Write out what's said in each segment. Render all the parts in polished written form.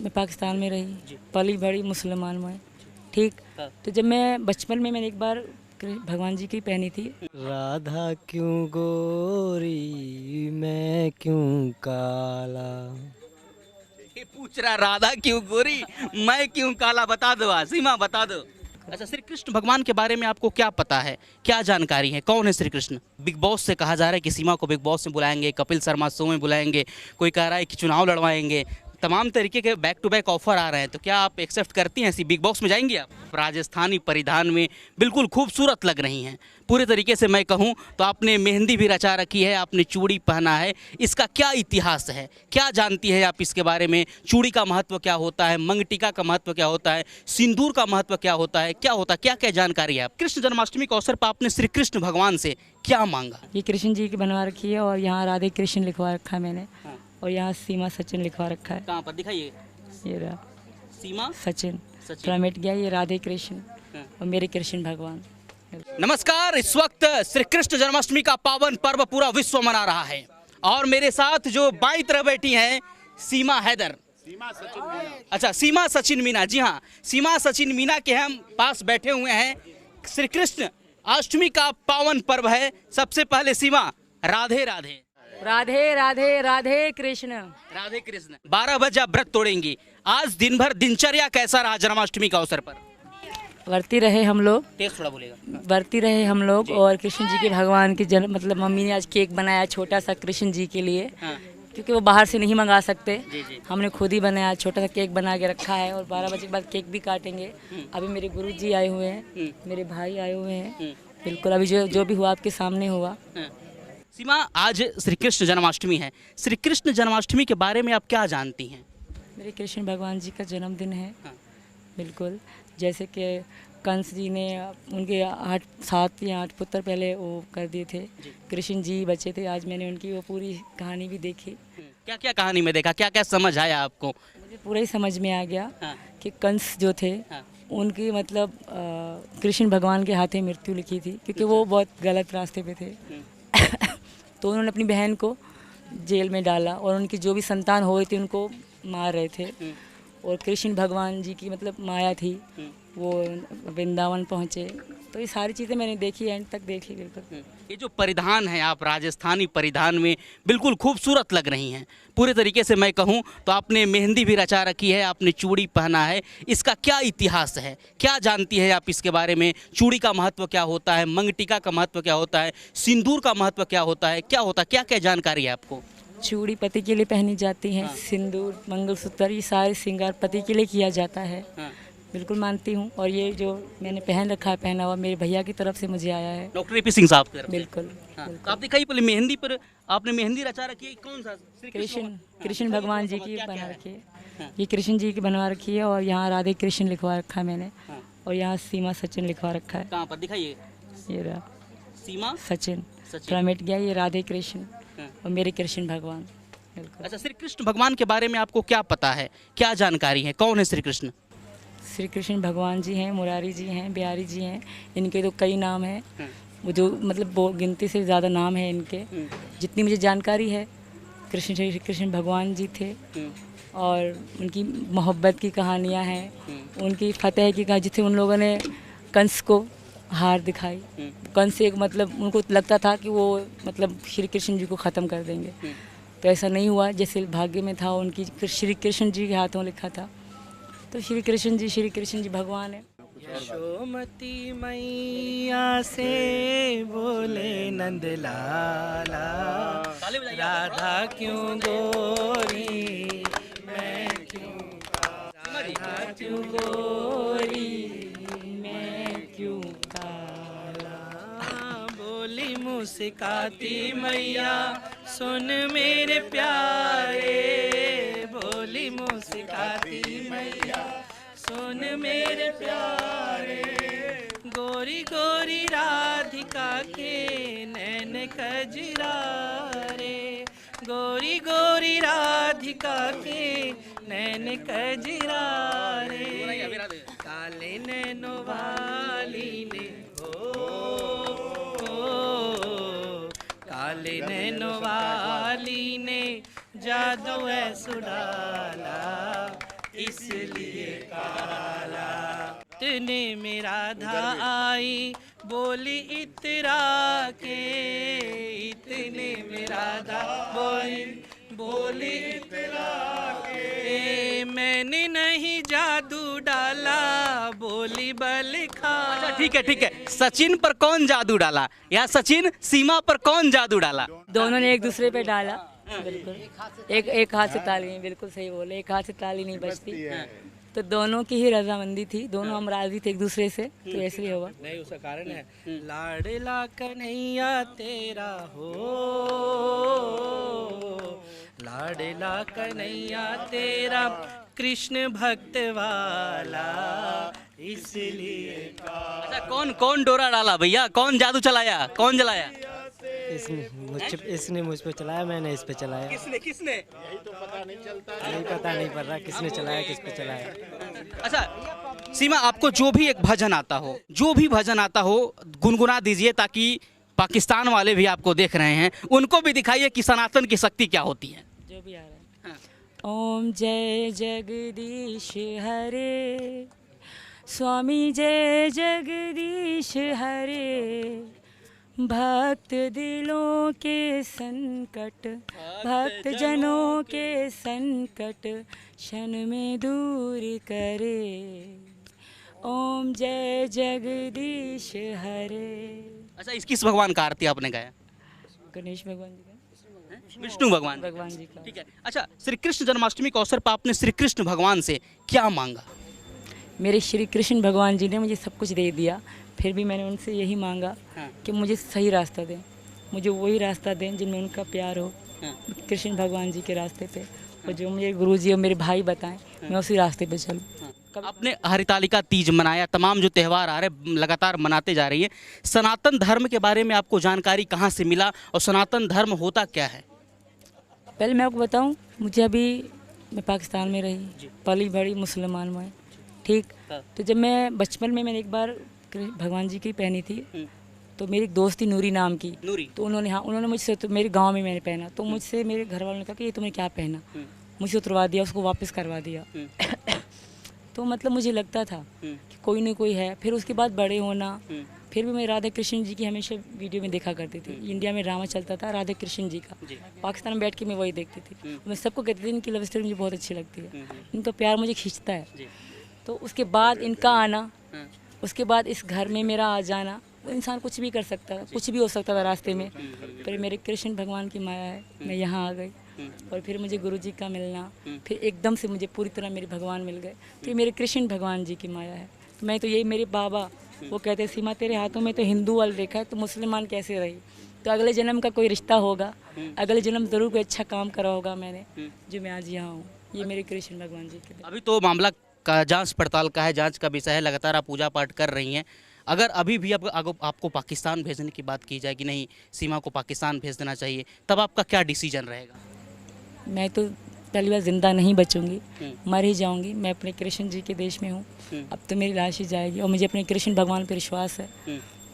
मैं पाकिस्तान में रही, पली बड़ी मुसलमान में, ठीक। तो जब मैं बचपन में मैंने एक बार भगवान जी की पहनी थी, राधा क्यों गोरी मैं क्यों काला। ये पूछ रहा राधा क्यों गोरी मैं क्यों काला, बता दो सीमा बता दो। अच्छा, श्री कृष्ण भगवान के बारे में आपको क्या पता है, क्या जानकारी है, कौन है श्री कृष्ण? बिग बॉस से कहा जा रहा है कि सीमा को बिग बॉस में बुलाएंगे, कपिल शर्मा शो में बुलाएंगे, कोई कह रहा है कि चुनाव लड़वाएंगे, तमाम तरीके के बैक टू बैक ऑफर आ रहे हैं, तो क्या आप एक्सेप्ट करती हैं, ऐसी बिग बॉस में जाएंगी आप? राजस्थानी परिधान में बिल्कुल खूबसूरत लग रही हैं, पूरे तरीके से मैं कहूं तो आपने मेहंदी भी रचा रखी है, आपने चूड़ी पहना है, इसका क्या इतिहास है, क्या जानती है आप इसके बारे में? चूड़ी का महत्व क्या होता है, मंगटिका का महत्व क्या होता है, सिंदूर का महत्व क्या होता है, क्या होता है, क्या क्या जानकारी है आप? कृष्ण जन्माष्टमी के अवसर पर आपने श्री कृष्ण भगवान से क्या मांगा? ये कृष्ण जी की बनवा रखी है और यहाँ राधे कृष्ण लिखवा रखा है मैंने, और यहाँ सीमा सचिन लिखवा रखा है। कहाँ पर दिखाइए? ये रहा सीमा सचिन, सचिन। थोड़ा मिट गया, ये राधे कृष्ण और मेरे कृष्ण भगवान। नमस्कार, इस वक्त श्री कृष्ण जन्माष्टमी का पावन पर्व पूरा विश्व मना रहा है और मेरे साथ जो बाईं तरफ बैठी हैं सीमा हैदर, अच्छा सीमा सचिन मीना, जी हाँ सीमा सचिन मीना के हम पास बैठे हुए हैं। श्री कृष्ण अष्टमी का पावन पर्व है। सबसे पहले सीमा, राधे राधे। राधे राधे राधे कृष्ण। राधे कृष्ण। 12 बजे आप व्रत तोड़ेंगी, आज दिन भर दिनचर्या कैसा रहा जन्माष्टमी का अवसर पर? वर्ती रहे हम लोग, तेज थोड़ा बोलेगा। वर्ती रहे हम लोग, और कृष्ण जी के भगवान के जन्म, मतलब मम्मी ने आज केक बनाया छोटा सा कृष्ण जी के लिए, हाँ। क्योंकि वो बाहर से नहीं मंगा सकते, जी। हमने खुद ही बनाया, छोटा सा केक बना के रखा है, और 12 बजे के बाद केक भी काटेंगे। अभी मेरे गुरु जी आए हुए हैं, मेरे भाई आए हुए हैं, बिल्कुल अभी जो भी हुआ आपके सामने हुआ। सीमा, आज श्री कृष्ण जन्माष्टमी है, श्री कृष्ण जन्माष्टमी के बारे में आप क्या जानती हैं? मेरे कृष्ण भगवान जी का जन्मदिन है, हाँ। बिल्कुल। जैसे कि कंस जी ने उनके 7 या 8 पुत्र पहले वो कर दिए थे, कृष्ण जी बचे थे, आज मैंने उनकी वो पूरी कहानी भी देखी। क्या क्या कहानी में देखा, क्या क्या समझ आया आपको? मुझे पूरा ही समझ में आ गया हाँ। कि कंस जो थे, हाँ। उनकी मतलब कृष्ण भगवान के हाथे मृत्यु लिखी थी, क्योंकि वो बहुत गलत रास्ते पे थे। तो उन्होंने अपनी बहन को जेल में डाला और उनकी जो भी संतान हो रही थी उनको मार रहे थे, और कृष्ण भगवान जी की मतलब माया थी, वो वृंदावन पहुँचे। तो ये सारी चीज़ें मैंने देखी, एंड तक देखी बिल्कुल। ये जो परिधान है, आप राजस्थानी परिधान में बिल्कुल खूबसूरत लग रही हैं, पूरे तरीके से मैं कहूँ तो आपने मेहंदी भी रचा रखी है, आपने चूड़ी पहना है, इसका क्या इतिहास है, क्या जानती है आप इसके बारे में? चूड़ी का महत्व क्या होता है, मंगटिका का महत्व क्या होता है, सिंदूर का महत्व क्या होता है, क्या होता है, क्या क्या जानकारी है आपको? चूड़ी पति के लिए पहनी जाती है, सिंदूर, मंगलसूत्र, ये सारे श्रृंगार पति के लिए किया जाता है, बिल्कुल मानती हूँ। और ये जो मैंने पहन रखा है, पहना हुआ, मेरे भैया की तरफ से मुझे आया है, डॉक्टर ए.पी. सिंह साहब की तरफ से। बिल्कुल। तो आप दिखाइए पहले मेहंदी पर, आपने मेहंदी रचा रखी है, कौन सा? श्री कृष्ण भगवान जी की बना रखी है, ये कृष्ण जी की बनवा रखी है, और यहाँ राधे कृष्ण लिखवा रखा है मैंने, और यहाँ सीमा सचिन लिखवा रखा है। कहाँ पर दिखाइए? ये रहा सीमा सचिन, सचिन। थोड़ा मिट गया, ये राधे कृष्ण और मेरे कृष्ण भगवान, बिल्कुल। अच्छा, श्री कृष्ण भगवान के बारे में आपको क्या पता है, क्या जानकारी है, कौन है श्री कृष्ण? श्री कृष्ण भगवान जी हैं, मुरारी जी हैं, बिहारी जी हैं, इनके तो कई नाम हैं, वो जो मतलब वो गिनती से ज़्यादा नाम है इनके, जितनी मुझे जानकारी है। श्री कृष्ण भगवान जी थे, और उनकी मोहब्बत की कहानियाँ हैं, उनकी फतेह की कहानी, जिसे उन लोगों ने कंस को हार दिखाई। कंस एक मतलब उनको लगता था कि वो मतलब श्री कृष्ण जी को ख़त्म कर देंगे, तो ऐसा नहीं हुआ, जैसे भाग्य में था उनकी, श्री कृष्ण जी के हाथों लिखा था। तो श्री कृष्ण जी भगवान है। यशोमती मैया से बोले नंदलाला, राधा क्यों गोरी मैं क्यों काला, राधा क्यों गोरी मैं क्यों काला। बोली मुस्काती मैया सुन मेरे प्यारे, बोली मुस्काती मैया सुन मेरे प्यारे, गोरी गोरी राधिका के नैन कजरारे, गोरी गोरी राधिका के नैन कजरारे, काले नैनो वाली ने काले नैनो वाली ने जादू है सुडाला, इसलिए काला। इतने में राधा आई बोली इतरा के, इतने में राधा बोली इतरा के, मैंने नहीं जादू डाला बोली बल खा। अच्छा ठीक है, सचिन पर कौन जादू डाला, या सचिन सीमा पर कौन जादू डाला? दोनों ने एक दूसरे पे डाला। बिल्कुल एक हाथ से ताली नहीं, बिल्कुल सही बोले, एक हाथ से ताली नहीं बजती। तो दोनों की ही रजामंदी थी, दोनों हम राजी थे एक दूसरे से, तो ऐसे ही होगा। नहीं, उसका कारण है लाडला कन्हैया तेरा हो, लाडला कन्हैया तेरा कृष्ण भक्त वाला, इसलिए अच्छा कौन डोरा डाला भैया, कौन जादू चलाया, कौन जलाया? इसने मुझ पे चलाया, मैंने इस पे चलाया। किसने? यही पता नहीं पड़ रहा किसने चलाया, किस पे चलाया। अच्छा सीमा, आपको जो भी भजन आता हो गुनगुना दीजिए, ताकि पाकिस्तान वाले भी आपको देख रहे हैं, उनको भी दिखाइए कि सनातन की शक्ति क्या होती है। जो भी आ रहा है। ओम जय जगदीश हरे, स्वामी जय जगदीश हरे, भक्त दिलों के संकट, भक्त जनों के संकट क्षण में दूर करे। ओम जय जगदीश हरे। अच्छा किस भगवान का आरती आपने गाया? गणेश भगवान जी का, विष्णु भगवान जी का। ठीक है। अच्छा श्री कृष्ण जन्माष्टमी के अवसर पर आपने श्री कृष्ण भगवान से क्या मांगा? मेरे श्री कृष्ण भगवान जी ने मुझे सब कुछ दे दिया, फिर भी मैंने उनसे यही मांगा कि मुझे सही रास्ता दें, मुझे वही रास्ता दें जिनमें उनका प्यार हो, कृष्ण भगवान जी के रास्ते पे, और जो मुझे गुरु जी और मेरे भाई बताएं मैं उसी रास्ते पे चलूं। आपने हरितालिका तीज मनाया, तमाम जो त्यौहार आ रहे लगातार मनाते जा रही है, सनातन धर्म के बारे में आपको जानकारी कहाँ से मिला और सनातन धर्म होता क्या है? पहले मैं आपको बताऊँ, मुझे अभी मैं पाकिस्तान में रही, पली बड़ी मुसलमान में, ठीक। तो जब मैं बचपन में मैंने एक बार भगवान जी की पहनी थी, तो मेरी एक दोस्त थी नूरी नाम की, तो उन्होंने मुझसे, तो मेरे गांव में मैंने पहना, तो मुझसे मेरे घर वालों ने कहा कि ये तुमने क्या पहना, मुझे उतरवा दिया, उसको वापस करवा दिया। तो मतलब मुझे लगता था कि कोई ना कोई है। फिर उसके बाद बड़े होना, फिर भी मैं राधा कृष्ण जी की हमेशा वीडियो में देखा करती थी। इंडिया में ड्रामा चलता था राधा कृष्ण जी का, पाकिस्तान में बैठ के मैं वही देखती थी। मैं सबको कहती थी इनकी लव स्टोरी मुझे बहुत अच्छी लगती है, इनका प्यार मुझे खींचता है। तो उसके बाद इनका आना, उसके बाद इस घर में मेरा आ जाना, वो इंसान कुछ भी कर सकता था, कुछ भी हो सकता था रास्ते में, पर मेरे कृष्ण भगवान की माया है, मैं यहाँ आ गई। और फिर मुझे गुरु जी का मिलना, फिर एकदम से मुझे पूरी तरह मेरे भगवान मिल गए, तो ये मेरे कृष्ण भगवान जी की माया है। तो मैं तो यही, मेरे बाबा वो कहते सीमा तेरे हाथों में तो हिंदू वाल देखा है, तो मुसलमान कैसे रही, तो अगले जन्म का कोई रिश्ता होगा, अगले जन्म ज़रूर कोई अच्छा काम करा होगा मैंने, जो मैं आज यहाँ हूँ। ये मेरे कृष्ण भगवान जी के। अभी तो मामला का जांच पड़ताल का है, जांच का विषय है, लगातार आप पूजा पाठ कर रही हैं। अगर अभी भी आपको पाकिस्तान भेजने की बात की जाए कि नहीं सीमा को पाकिस्तान भेज देना चाहिए, तब आपका क्या डिसीजन रहेगा? मैं तो पहली बार जिंदा नहीं बचूंगी, मर ही जाऊंगी। मैं अपने कृष्ण जी के देश में हूँ, अब तो मेरी लाश ही जाएगी, और मुझे अपने कृष्ण भगवान पर विश्वास है,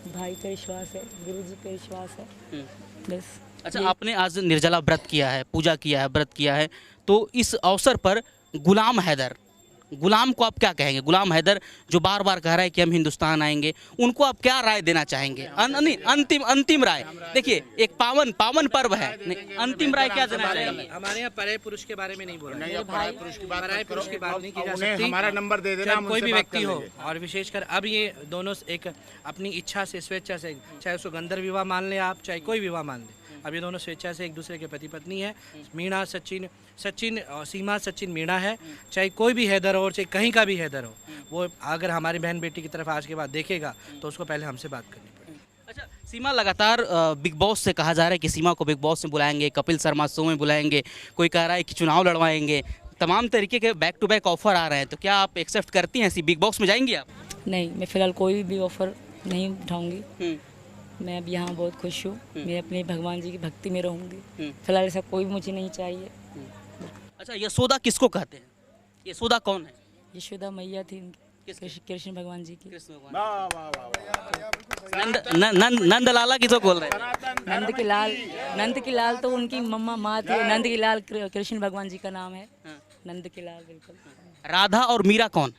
भाई पर विश्वास है, गुरु जी पर विश्वास है, बस। अच्छा आपने आज निर्जला व्रत किया है, पूजा किया है, व्रत किया है, तो इस अवसर पर गुलाम को आप क्या कहेंगे? गुलाम हैदर जो बार बार कह रहा है कि हम हिंदुस्तान आएंगे, उनको आप क्या राय देना चाहेंगे? अंतिम राय। देखिए एक पावन पर्व है, अंतिम राय क्या देना चाहेंगे? हमारे यहाँ पराये पुरुष के बारे में नहीं बोला, पराये पुरुष की बात नहीं की जा उन्हें सकती। हमारा नंबर दे देना, कोई भी व्यक्ति हो, और विशेषकर अब ये दोनों एक अपनी इच्छा से, स्वेच्छा से, चाहे उसको गंधर्व विवाह मान ले आप, चाहे कोई विवाह मान ले, अब ये दोनों स्वेच्छा से एक दूसरे के पति पत्नी है। मीणा सचिन सीमा सचिन मीणा है, चाहे कोई भी हैदर हो, चाहे कहीं का भी हैदर हो, वो अगर हमारी बहन बेटी की तरफ आज के बाद देखेगा तो उसको पहले हमसे बात करनी पड़ेगी। अच्छा सीमा, लगातार बिग बॉस से कहा जा रहा है कि सीमा को बिग बॉस में बुलाएंगे, कपिल शर्मा शो में बुलाएंगे, कोई कह रहा है कि चुनाव लड़वाएंगे, तमाम तरीके के बैक टू बैक ऑफर आ रहे हैं, तो क्या आप एक्सेप्ट करती हैं? ऐसी बिग बॉस में जाएंगी आप? नहीं, मैं फ़िलहाल कोई भी ऑफ़र नहीं उठाऊंगी। मैं अब यहाँ बहुत खुश हूँ, मैं अपने भगवान जी की भक्ति में रहूँगी। फिलहाल ऐसा कोई भी मुझे नहीं चाहिए। अच्छा यशोदा किसको कहते हैं? यशोदा कौन है? यशोदा मैया थी उनकी, कृष्ण भगवान जी की। नंद लाला किसको बोल रहे हैं? नंद के लाल तो उनकी मम्मा माँ थी, नंद के लाल कृष्ण भगवान जी का नाम है। नंद के लाल बिल्कुल। राधा और मीरा कौन?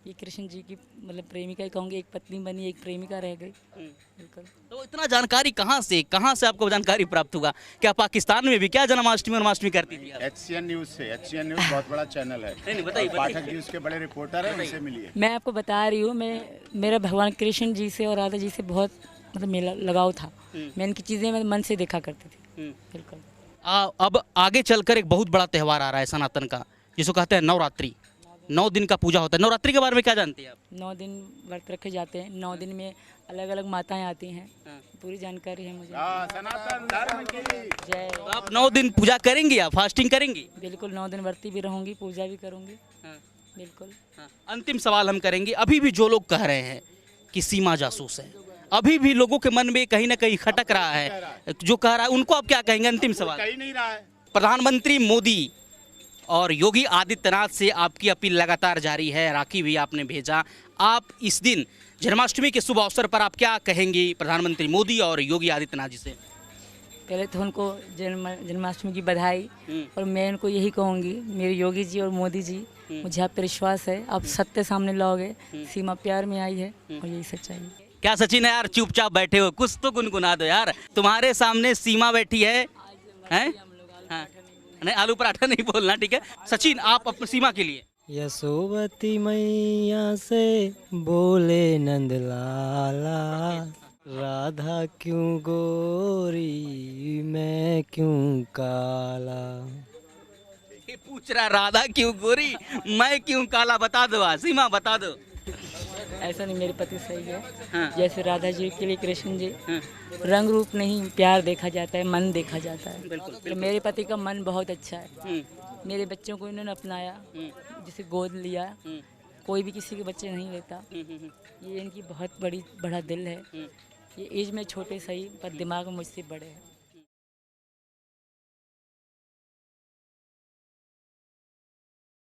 ये कृष्ण जी की मतलब प्रेमिका ही कहूँगी, एक पत्नी बनी एक प्रेमिका रह गई बिल्कुल। तो इतना जानकारी कहाँ से आपको जानकारी प्राप्त हुआ? क्या पाकिस्तान में भी क्या जन्माष्टमी और करती थी आप? HCN न्यूज से। HCN न्यूज बहुत बड़ा चैनल है। नहीं, बताइए, और पाठक जी उसके बड़े रिपोर्टर हैं, उनसे मिलिए। मैं आपको बता रही हूँ, मेरा भगवान कृष्ण जी से और राधा जी से बहुत मतलब मेरा लगाव था। मैं इनकी चीज़ें मैं मन से देखा करती थी बिल्कुल। अब आगे चलकर एक बहुत बड़ा त्यौहार आ रहा है सनातन का, जिसको कहते हैं नवरात्रि। 9 दिन का पूजा होता है। नवरात्रि के बारे में क्या जानते हैं आप? 9 दिन व्रत रखे जाते हैं। 9 दिन में अलग अलग माताएं आती हैं। पूरी जानकारी है मुझे। सनातन धर्म की जय। तो आप 9 दिन पूजा करेंगी, आप फास्टिंग करेंगी? बिल्कुल 9 दिन व्रती भी रहूंगी, पूजा भी करूंगी बिल्कुल। अंतिम सवाल हम करेंगे, अभी भी जो लोग कह रहे हैं कि सीमा जासूस है, अभी भी लोगों के मन में कहीं ना कहीं खटक रहा है, जो कह रहा है उनको आप क्या कहेंगे? अंतिम सवाल। कहीं नहीं रहा है। प्रधानमंत्री मोदी और योगी आदित्यनाथ से आपकी अपील लगातार जारी है, राखी भी आपने भेजा। आप इस दिन जन्माष्टमी के शुभ अवसर पर आप क्या कहेंगी प्रधानमंत्री मोदी और योगी आदित्यनाथ जी से? पहले तो उनको जन्माष्टमी की बधाई। और मैं उनको यही कहूँगी, मेरे योगी जी और मोदी जी, मुझे आप पर विश्वास है, आप सत्य सामने लाओगे। सीमा प्यार में आई है और यही सच्चाई है। क्या सचिन है यार, चुपचाप बैठे हो, कुछ तो गुनगुना दो यार। तुम्हारे सामने सीमा बैठी है, हैं? हाँ। नहीं, आलू पराठा नहीं बोलना, ठीक है? सचिन, आप अपनी सीमा के लिए। यशोवती मैया से बोले नंदलाला, राधा क्यों गोरी मैं क्यों काला। ये पूछ रहा राधा क्यों गोरी मैं क्यों काला, बता दो सीमा, बता दो। ऐसा नहीं, मेरे पति सही है। हाँ। जैसे राधा जी के लिए कृष्ण जी, रंग रूप नहीं प्यार देखा जाता है, मन देखा जाता है। बिल्कुल, तो मेरे पति का मन बहुत अच्छा है। मेरे बच्चों को इन्होंने अपनाया, जिसे गोद लिया। कोई भी किसी के बच्चे नहीं लेता। ये इनकी बहुत बड़ा दिल है। ये एज में छोटे सही पर दिमाग में मुझसे बड़े हैं।